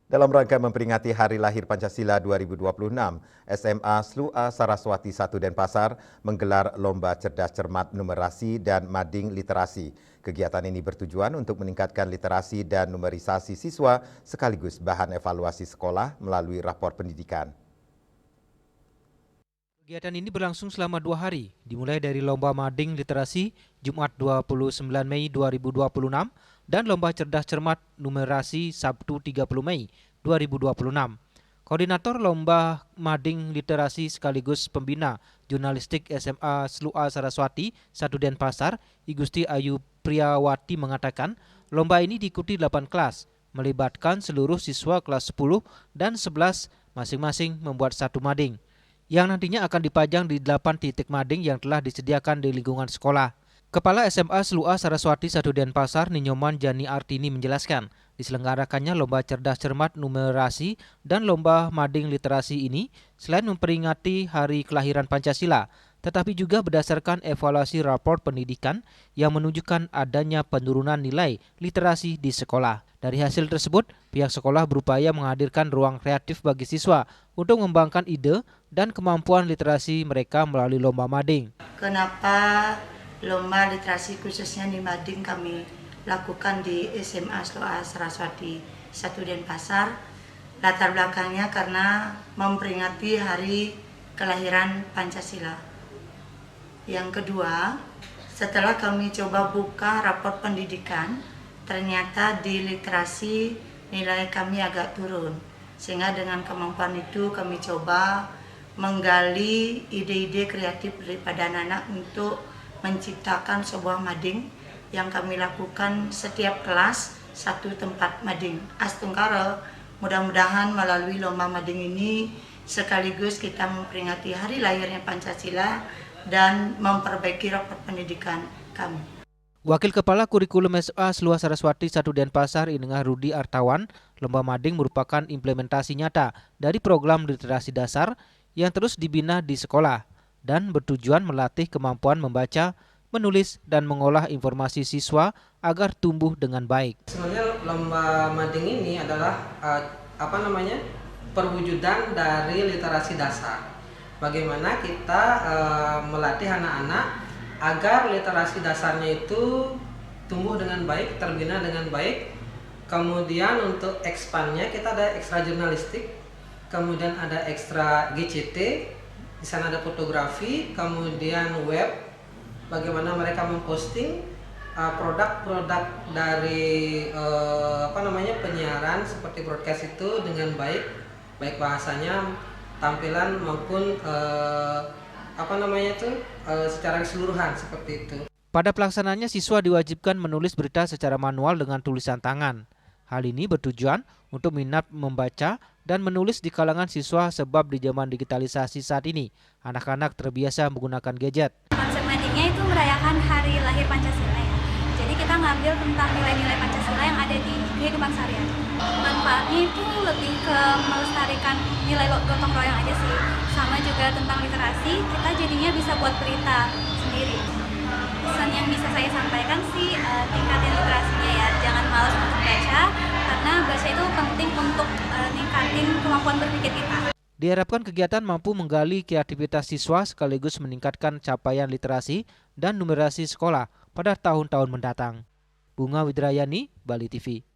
Dalam rangka memperingati Hari Lahir Pancasila 2026, SMA SLUA Saraswati 1 Denpasar menggelar Lomba Cerdas Cermat Numerasi dan Mading Literasi. Kegiatan ini bertujuan untuk meningkatkan literasi dan numerisasi siswa sekaligus bahan evaluasi sekolah melalui rapor pendidikan. Kegiatan ini berlangsung selama 2 hari, dimulai dari Lomba Mading Literasi Jumat 29 Mei 2026 dan Lomba Cerdas Cermat Numerasi Sabtu 30 Mei 2026. Koordinator Lomba Mading Literasi sekaligus pembina jurnalistik SMA SLUA Saraswati 1 Denpasar, Igusti Ayu Priyawati mengatakan, lomba ini diikuti 8 kelas, melibatkan seluruh siswa kelas 10 dan 11 masing-masing membuat satu mading, yang nantinya akan dipajang di 8 titik mading yang telah disediakan di lingkungan sekolah. Kepala SMA SLUA Saraswati 1 Denpasar, Ninyoman Jani Artini menjelaskan, diselenggarakannya Lomba Cerdas Cermat Numerasi dan Lomba Mading Literasi ini selain memperingati Hari Kelahiran Pancasila, tetapi juga berdasarkan evaluasi rapor pendidikan yang menunjukkan adanya penurunan nilai literasi di sekolah. Dari hasil tersebut, pihak sekolah berupaya menghadirkan ruang kreatif bagi siswa untuk mengembangkan ide dan kemampuan literasi mereka melalui lomba mading. Kenapa lomba literasi khususnya di mading kami lakukan di SMA SLUA Saraswati 1 Denpasar? Latar belakangnya karena memperingati Hari Kelahiran Pancasila. Yang kedua, setelah kami coba buka rapor pendidikan, ternyata di literasi nilai kami agak turun. Sehingga dengan kemampuan itu kami coba menggali ide-ide kreatif daripada anak-anak untuk menciptakan sebuah mading yang kami lakukan setiap kelas satu tempat mading. Astungkara, mudah-mudahan melalui lomba mading ini sekaligus kita memperingati hari lahirnya Pancasila dan memperbaiki rapor pendidikan kami. Wakil Kepala Kurikulum SMA SLUA Saraswati 1 Denpasar, Inengah Rudi Artawan, lomba mading merupakan implementasi nyata dari program literasi dasar yang terus dibina di sekolah dan bertujuan melatih kemampuan membaca, menulis, dan mengolah informasi siswa agar tumbuh dengan baik. Sebenarnya lomba mading ini adalah perwujudan dari literasi dasar. Bagaimana kita melatih anak-anak agar literasi dasarnya itu tumbuh dengan baik, terbina dengan baik. Kemudian untuk expandnya kita ada ekstra jurnalistik, kemudian ada ekstra GCT, di sana ada fotografi, kemudian web, bagaimana mereka memposting produk-produk dari penyiaran seperti broadcast itu dengan baik bahasanya, tampilan maupun secara keseluruhan seperti itu. Pada pelaksanaannya, siswa diwajibkan menulis berita secara manual dengan tulisan tangan. Hal ini bertujuan untuk minat membaca dan menulis di kalangan siswa sebab di zaman digitalisasi saat ini, anak-anak terbiasa menggunakan gadget. Konsep madingnya itu merayakan Hari Lahir Pancasila ya. Jadi kita ngambil tentang nilai-nilai Pancasila yang ada di kehidupan sehari-hari. Manfaatnya itu lebih ke melestarikan nilai gotong royong aja sih. Sama juga tentang literasi, kita jadinya bisa buat berita sendiri. Pesan yang bisa saya sampaikan sih, tingkatin literasinya ya, jangan malas untuk baca, karena baca itu penting untuk ningkatin kemampuan berpikir kita. Diharapkan kegiatan mampu menggali kreativitas siswa sekaligus meningkatkan capaian literasi dan numerasi sekolah pada tahun-tahun mendatang. Bunga Widrayani, Bali TV.